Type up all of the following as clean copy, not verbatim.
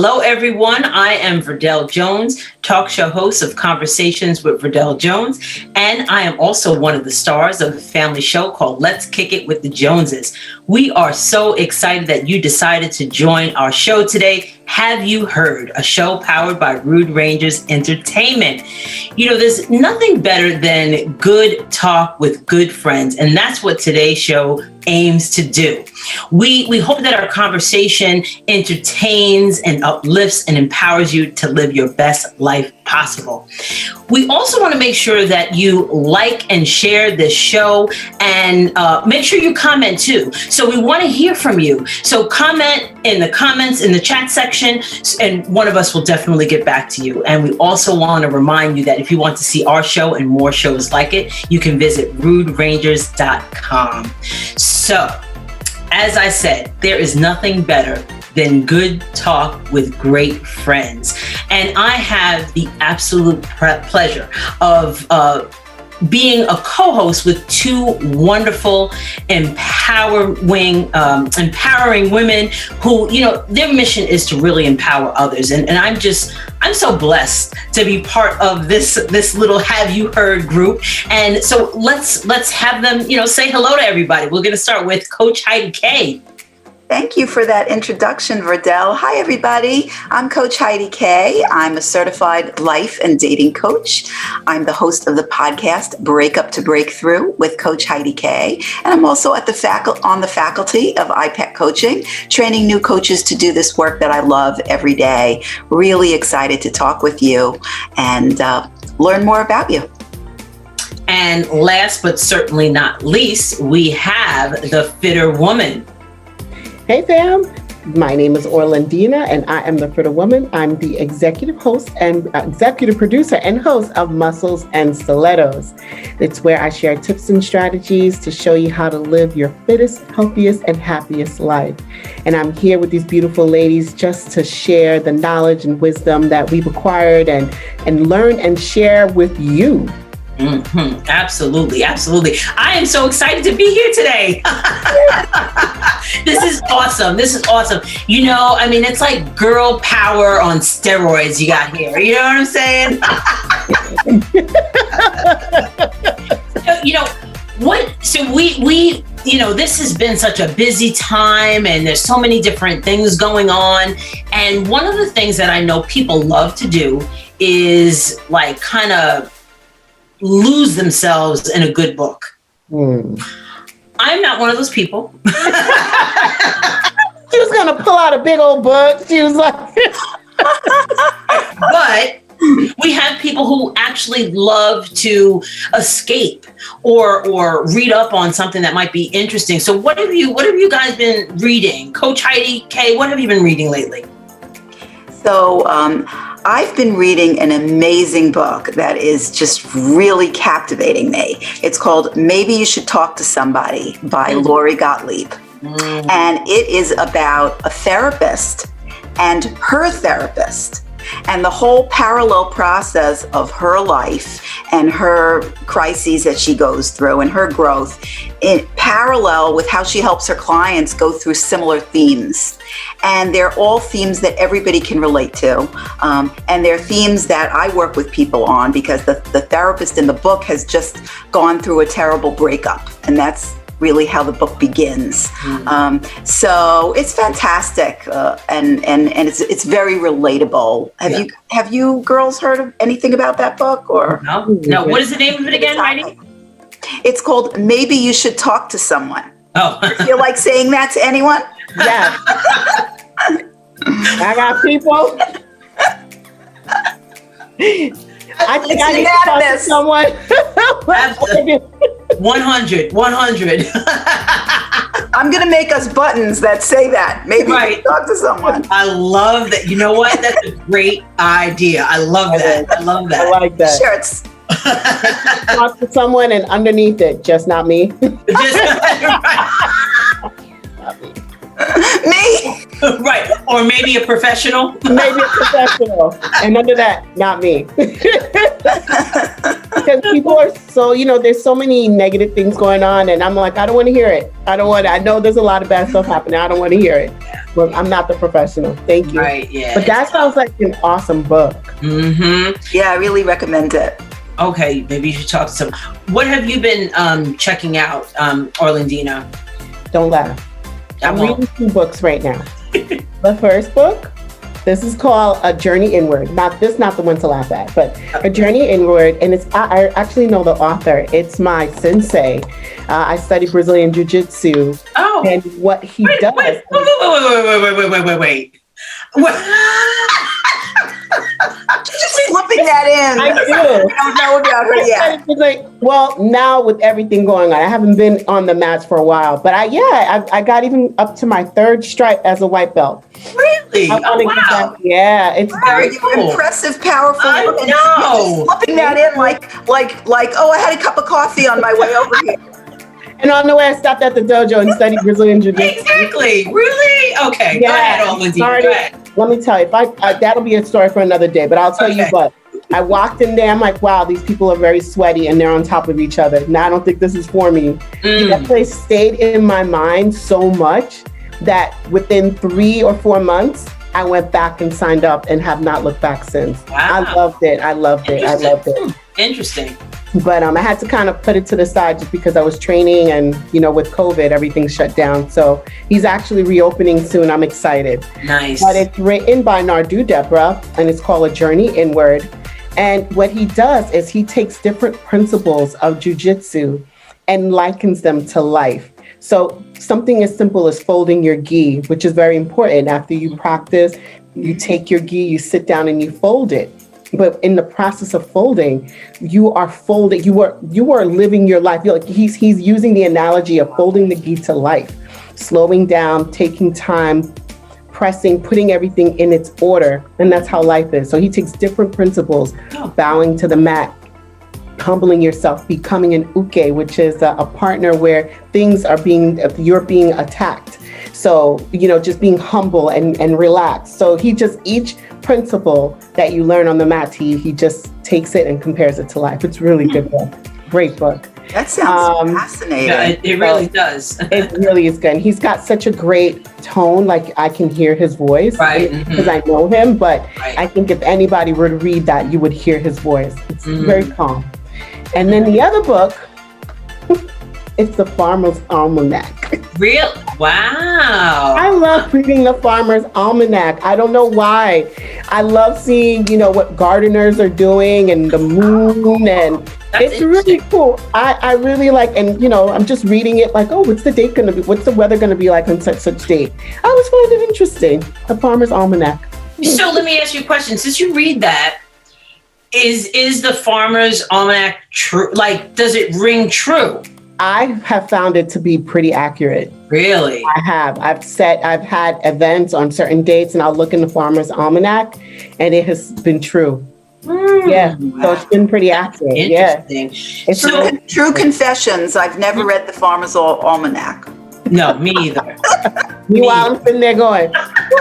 Hello, everyone. I am Verdel Jones, talk show host of Conversations with Verdel Jones, and I am also one of the stars of a family show called Let's Kick It with the Joneses. We are so excited that you decided to join our show today. Have you heard? A show powered by Rude Rangers Entertainment. You know, there's nothing better than good talk with good friends, and that's what today's show aims to do. We hope that our conversation entertains and uplifts and empowers you to live your best life possible. We also want to make sure that you like and share this show, and make sure you comment too. So we want to hear from you. So comment in the comments in the chat section, and one of us will definitely get back to you. And we also want to remind you that if you want to see our show and more shows like it, you can visit ruderangers.com. So, as I said, there is nothing better than good talk with great friends. And I have the absolute pleasure of being a co-host with two wonderful, empowering women who, you know, their mission is to really empower others. And I'm so blessed to be part of this little Have You Heard group. And so let's have them, you know, say hello to everybody. We're going to start with Coach Heidi K. Thank you for that introduction, Verdel. Hi, everybody. I'm Coach Heidi K. I'm a certified life and dating coach. I'm the host of the podcast Break Up to Breakthrough with Coach Heidi K. And I'm also on the faculty of IPEC Coaching, training new coaches to do this work that I love every day. Really excited to talk with you and learn more about you. And last but certainly not least, we have the Fitter Woman. Hey fam, my name is Orlandina and I am the Fitter Woman. I'm the executive host and executive producer and host of Muscles and Stilettos. It's where I share tips and strategies to show you how to live your fittest, healthiest, and happiest life. And I'm here with these beautiful ladies just to share the knowledge and wisdom that we've acquired and learn and share with you. Mm-hmm. Absolutely. I am so excited to be here today. This is awesome. You know, I mean, it's like girl power on steroids you got here. You know what I'm saying? We you know, this has been such a busy time and there's so many different things going on. And one of the things that I know people love to do is like kind of lose themselves in a good book. I'm not one of those people. She was gonna pull out a big old book. She was like, but we have people who actually love to escape or read up on something that might be interesting. So what have you guys been reading? Coach Heidi K, what have you been reading lately? So I've been reading an amazing book that is just really captivating me. It's called Maybe You Should Talk to Somebody by Lori Gottlieb. And it is about a therapist and her therapist and the whole parallel process of her life and her crises that she goes through and her growth in parallel with how she helps her clients go through similar themes. And they're all themes that everybody can relate to. And they're themes that I work with people on because the therapist in the book has just gone through a terrible breakup. And that's really how the book begins. So it's fantastic, and it's very relatable. Have you girls heard of anything about that book or? No. What is the name of it again, Heidi? It's called Maybe You Should Talk to Someone. Oh, Do you feel like saying that to anyone? yes. I got people. I think I need to talk to someone. 100. I'm going to make us buttons that say that. Maybe you should talk to someone. I love that. You know what? That's a great idea. I love that. I like that. Shirts. Talk to someone and underneath it, just not me. Not me. Me? Right. Or maybe a professional. Maybe a professional. And under that, not me. Because people are so, you know, there's so many negative things going on. And I'm like, I don't want to hear it. I know there's a lot of bad stuff happening. I don't want to hear it. Well, I'm not the professional. Thank you. Right, yeah. But that sounds like an awesome book. Mm-hmm. Yeah, I really recommend it. Okay, maybe you should talk to some. What have you been checking out, Orlandina? Don't laugh. I'm reading 2 books right now. The first book, this is called A Journey Inward. Not the one to laugh at, but A Journey Inward. And I actually know the author. It's my sensei. I study Brazilian Jiu-Jitsu. Oh. And what he does. Wait. Just slipping that in. I do. We don't know about her yet. It's like, well, now with everything going on, I haven't been on the mats for a while, but I got even up to my 3rd stripe as a white belt. Really? Wow. Yeah, it's Very cool. Impressive, powerful. I woman. know. Just slipping that in like, oh, I had a cup of coffee on my way over here. And on the way, I stopped at the dojo and studied Brazilian Jiu-Jitsu. Exactly. Really? Okay. Yeah. Go ahead, Orlandina. Go ahead. Let me tell you, that'll be a story for another day, but I'll tell you what. I walked in there, I'm like, wow, these people are very sweaty and they're on top of each other. Now, I don't think this is for me. That place stayed in my mind so much that within 3 or 4 months, I went back and signed up and have not looked back since. Wow. I loved it. Interesting. But I had to kind of put it to the side just because I was training and, with COVID, everything shut down. So he's actually reopening soon. I'm excited. Nice. But it's written by Nardu Deborah, and it's called A Journey Inward. And what he does is he takes different principles of jiu-jitsu and likens them to life. So something as simple as folding your gi, which is very important. After you practice, you take your gi, you sit down and you fold it. But in the process of folding, you are folding. You are living your life. He's using the analogy of folding the gi to life, slowing down, taking time, pressing, putting everything in its order, and that's how life is. So he takes different principles: bowing to the mat, humbling yourself, becoming an uke, which is a partner where you're being attacked. So, just being humble and relaxed. So each principle that you learn on the mat, he just takes it and compares it to life. It's really good book. Great book. That sounds fascinating. Yeah, it really does. It really is good. And he's got such a great tone. Like, I can hear his voice because I know him. But I think if anybody were to read that, you would hear his voice. It's very calm. And then the other book, it's The Farmer's Almanac. Real? Wow. I love reading The Farmer's Almanac. I don't know why. I love seeing, what gardeners are doing and the moon, and it's really cool. I really like, and I'm just reading it like, oh, what's the date going to be? What's the weather going to be like on such date? I always find it interesting. The Farmer's Almanac. So let me ask you a question. Since you read that, is the Farmer's Almanac true? Like, does it ring true? I have found it to be pretty accurate. Really? I have. I've had events on certain dates, and I'll look in the Farmer's Almanac, and it has been true. Yeah, wow. So it's been pretty accurate. Interesting. Yeah. It's true confessions. I've never read the Farmer's Almanac. No, me either. Meanwhile, I'm sitting there going,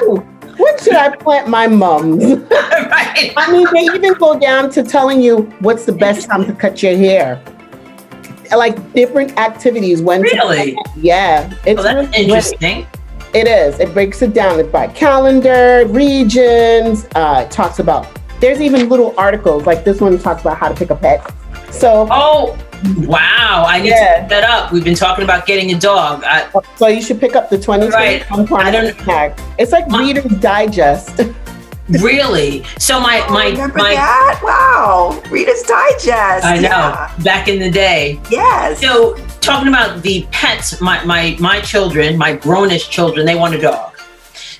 ooh, what should I plant my mums? Right. I mean, they even go down to telling you what's the best time to cut your hair. Like different activities. Really? Yeah. It's that's really interesting. It is. It breaks it down. It's by calendar, regions. It talks about, there's even little articles, like this one talks about how to pick a pet. So. Oh, wow. I need to pick that up. We've been talking about getting a dog. So you should pick up the 2021 Farmer's Almanac. It's like Reader's Digest. Really? So my that? Wow, Reader's Digest. I know, back in the day. Yes. So talking about the pets, my children, my grownish children, they want a dog.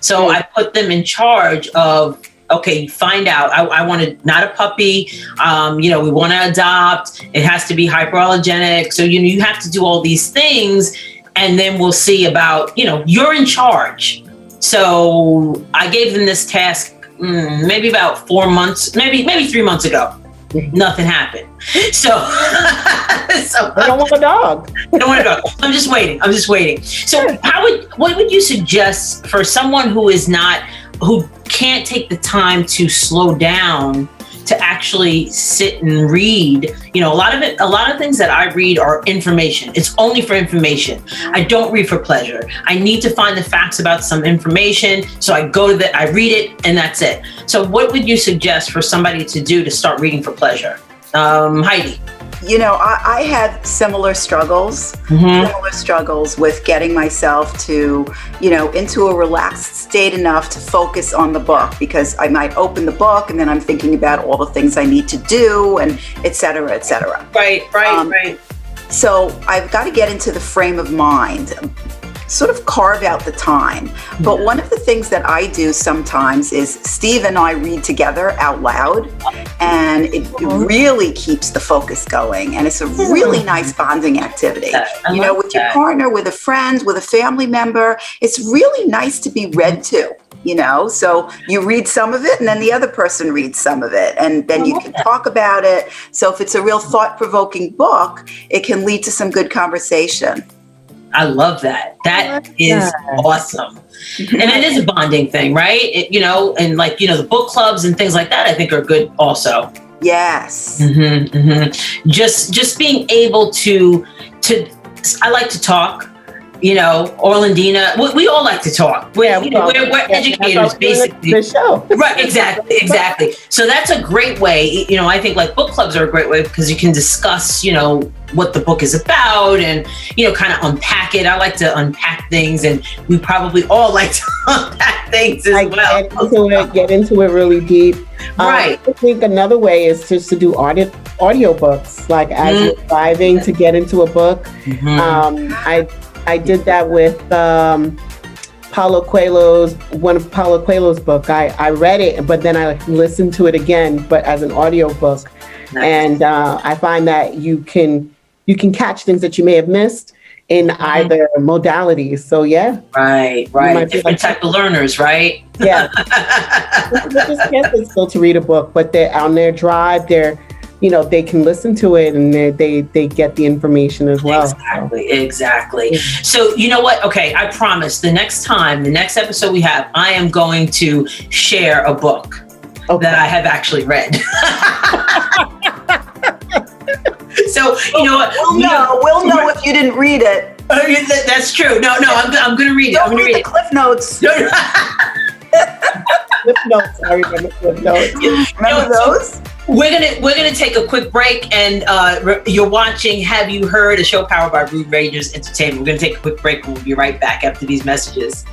So I put them in charge of, okay, find out. I wanted not a puppy. We want to adopt. It has to be hyperallergenic. So you have to do all these things, and then we'll see about, you're in charge. So I gave them this task. Maybe about 4 months, maybe 3 months ago. Nothing happened. So I don't want a dog. I don't want a dog. I'm just waiting. So what would you suggest for someone who can't take the time to slow down to actually sit and read. A lot of things that I read are information. It's only for information. I don't read for pleasure. I need to find the facts about some information. So I go to I read it, and that's it. So what would you suggest for somebody to do to start reading for pleasure? Heidi. I had similar struggles with getting myself to, into a relaxed state enough to focus on the book, because I might open the book and then I'm thinking about all the things I need to do, and et cetera, et cetera. Right. So I've got to get into the frame of mind, sort of carve out the time. But one of the things that I do sometimes is Steve and I read together out loud, and it really keeps the focus going. And it's a really nice bonding activity. With your partner, with a friend, with a family member. It's really nice to be read to. So you read some of it and then the other person reads some of it, and then you can talk about it. So if it's a real thought-provoking book, it can lead to some good conversation. I love that. That is awesome. And it is a bonding thing, right? And the book clubs and things like that, I think are good also. Yes. Just being able to, I like to talk. Orlandina, we all like to talk. We're educators, basically. The show. Right, exactly. So that's a great way. I think book clubs are a great way because you can discuss, what the book is about and, kind of unpack it. I like to unpack things, and we probably all like to unpack things as well. Get into it really deep. Right. I think another way is just to do audio books, as you're driving to get into a book. I did that with one of Paulo Coelho's book. I read it, but then I listened to it again, but as an audio book. Nice. And I find that you can catch things that you may have missed in either modalities. So yeah. Right. Different type of learners, right? Yeah. Just can't still to read a book, but they're on their drive, they can listen to it, and they get the information as well. Exactly. So you know what? Okay, I promise the next episode we have, I am going to share a book that I have actually read. So you know what? We'll know if you didn't read it. That's true. No, I'm going to read it. I'm going to read the Cliff Notes. Cliff Notes. I remember Cliff Notes. Remember those? We're gonna take a quick break, and you're watching Have You Heard, a show powered by Rude Rangers Entertainment. We're gonna take a quick break, and we'll be right back after these messages.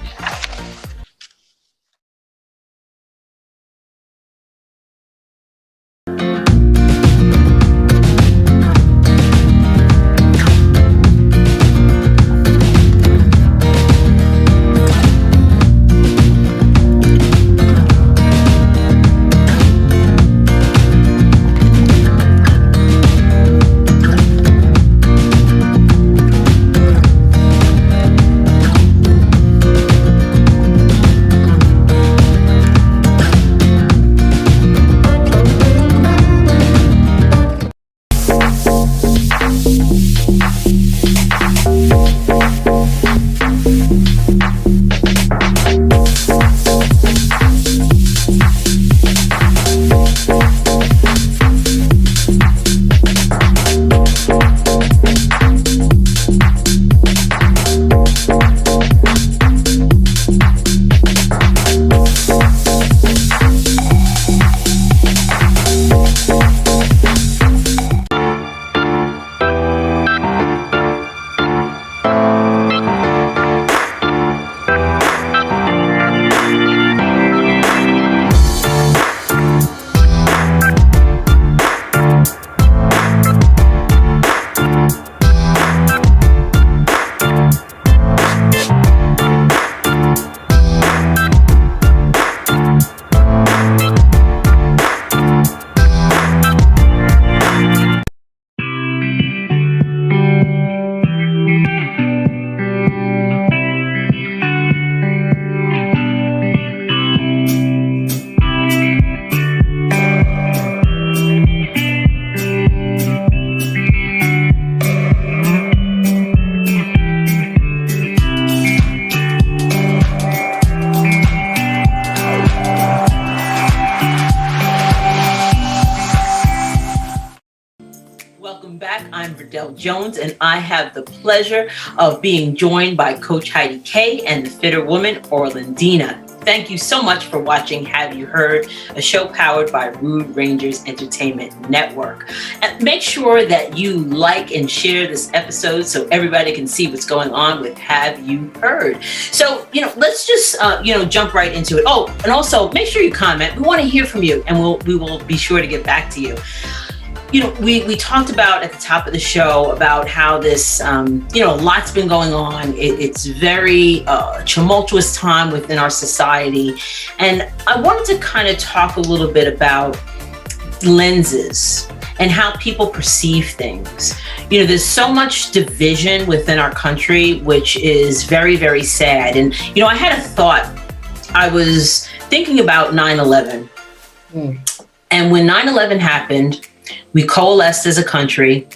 Welcome back. I'm Verdel Jones, and I have the pleasure of being joined by Coach Heidi K and the fitter woman, Orlandina. Thank you so much for watching Have You Heard, a show powered by Rude Rangers Entertainment Network. And make sure that you like and share this episode so everybody can see what's going on with Have You Heard. So, let's just, jump right into it. Oh, and also make sure you comment. We want to hear from you, and we will be sure to get back to you. We talked about at the top of the show about how this, lots been going on. It's very tumultuous time within our society. And I wanted to kind of talk a little bit about lenses and how people perceive things. There's so much division within our country, which is very, very sad. And, I had a thought. I was thinking about 9/11. And when 9/11 happened, we coalesced as a country.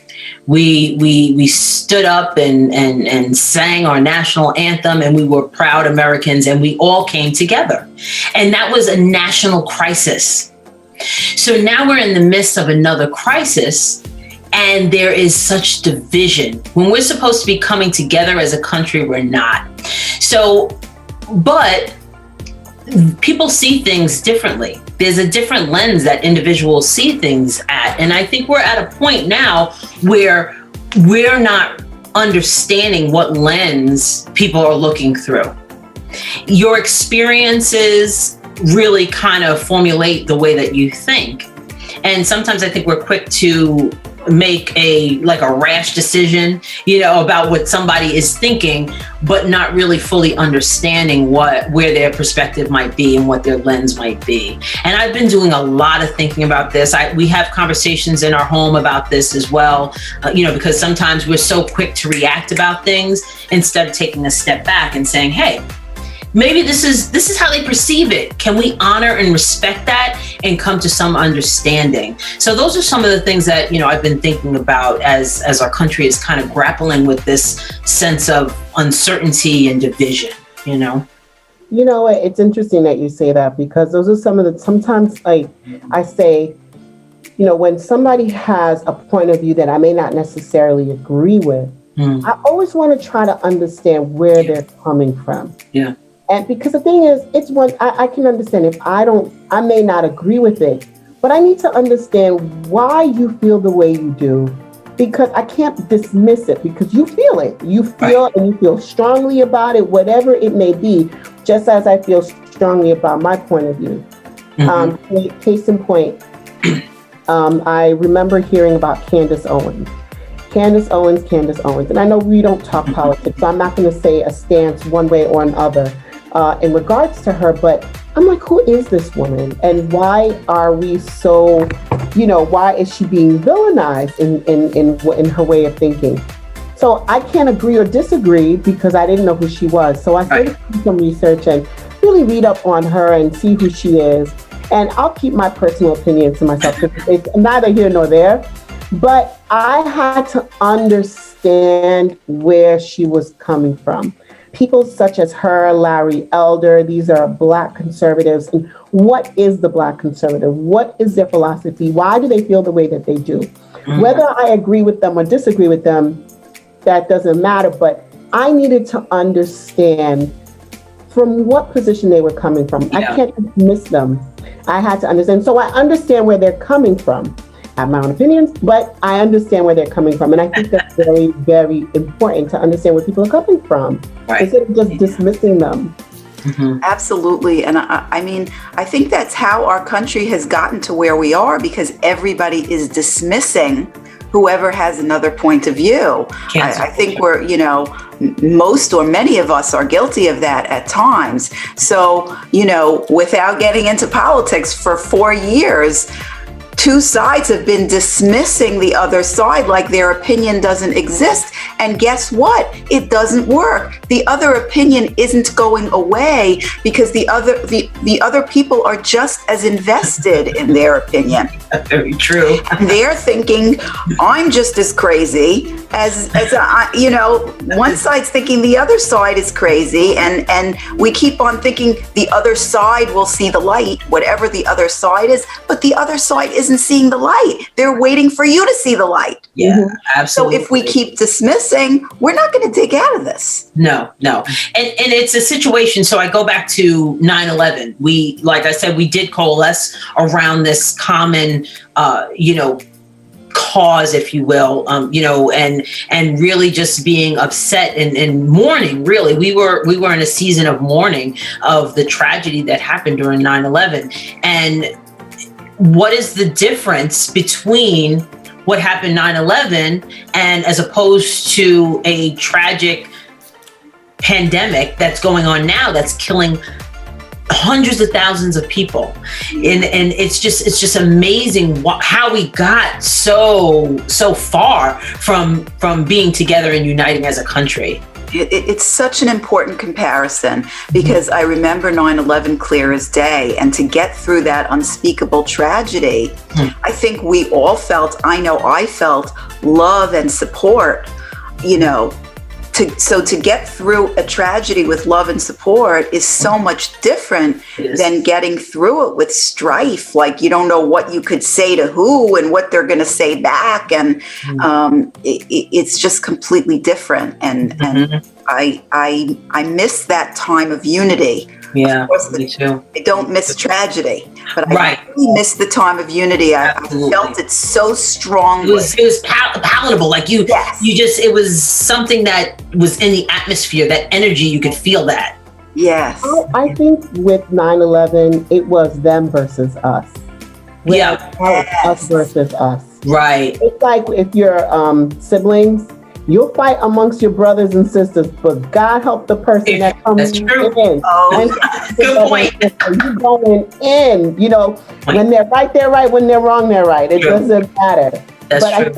We stood up and sang our national anthem, and we were proud Americans, and we all came together. And that was a national crisis. So now we're in the midst of another crisis, and there is such division. When we're supposed to be coming together as a country, we're not. So, but people see things differently. There's a different lens that individuals see things at. And I think we're at a point now where we're not understanding what lens people are looking through. Your experiences really kind of formulate the way that you think. And sometimes I think we're quick to make a rash decision, about what somebody is thinking, but not really fully understanding where their perspective might be and what their lens might be. And I've been doing a lot of thinking about this. We have conversations in our home about this as well, because sometimes we're so quick to react about things instead of taking a step back and saying, hey, maybe this is how they perceive it. Can we honor and respect that and come to some understanding? So those are some of the things that, I've been thinking about as our country is kind of grappling with this sense of uncertainty and division, It's interesting that you say that, because those are sometimes I say, when somebody has a point of view that I may not necessarily agree with, I always want to try to understand where they're coming from. Yeah. And because the thing is, it's one I can understand if I may not agree with it, but I need to understand why you feel the way you do, because I can't dismiss it, because you feel it. You feel and you feel strongly about it, whatever it may be, just as I feel strongly about my point of view. Case in point, I remember hearing about Candace Owens. Candace Owens. And I know we don't talk politics, so I'm not going to say a stance one way or another in regards to her, but I'm like, who is this woman? And why are we so, why is she being villainized in her way of thinking? So I can't agree or disagree because I didn't know who she was. So I started to do some research and really read up on her and see who she is. And I'll keep my personal opinion to myself, because it's neither here nor there. But I had to understand where she was coming from. People such as her, Larry Elder, these are Black conservatives. And what is the Black conservative? What is their philosophy? Why do they feel the way that they do? Whether I agree with them or disagree with them, that doesn't matter. But I needed to understand from what position they were coming from. I can't dismiss them. I had to understand. So I understand where they're coming from. I have my own opinions, but I understand where they're coming from. And I think that's very, very important to understand where people are coming from, instead of just dismissing them. Absolutely. And I think that's how our country has gotten to where we are, because everybody is dismissing whoever has another point of view. I think we're, most or many of us are guilty of that at times. So, without getting into politics, for 4 years, two sides have been dismissing the other side like their opinion doesn't exist. And guess what? It doesn't work. The other opinion isn't going away because the other people are just as invested in their opinion. Very true. They're thinking, I'm just as crazy as one side's thinking the other side is crazy. And we keep on thinking the other side will see the light, whatever the other side is, but the other side is isn't seeing the light. They're waiting for you to see the light. Yeah, absolutely. So if we keep dismissing, we're not going to dig out of this. No. And it's a situation. So I go back to 9/11. We, like I said, we did coalesce around this common, cause, if you will, and really just being upset and mourning. Really, we were in a season of mourning of the tragedy that happened during 9/11. And what is the difference between what happened 9/11 and as opposed to a tragic pandemic that's going on now that's killing hundreds of thousands of people, and it's just amazing how we got so far from being together and uniting as a country. It's such an important comparison because I remember 9/11 clear as day, and to get through that unspeakable tragedy, I think we all felt, I know I felt love and support, to get through a tragedy with love and support is so much different than getting through it with strife. Like, you don't know what you could say to who and what they're going to say back. And it's just completely different. And I miss that time of unity. Yeah, me too. I don't miss tragedy, but I really miss the time of unity. I felt it so strongly. It was palatable. Like it was something that was in the atmosphere, that energy, you could feel that. Yes. I think with 9/11, it was them versus us. Us versus us. Right. It's like if you're siblings, you'll fight amongst your brothers and sisters, but God help the person that comes in. Good point. You're going in, when they're right, they're right. When they're wrong, they're right. It doesn't matter. That's true.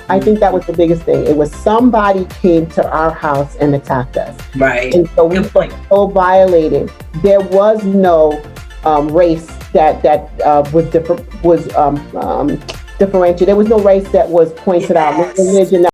I think that was the biggest thing. It was somebody came to our house and attacked us. Right. And so we felt so violated. There was no race that was differentiated. There was no race that was pointed out. No religion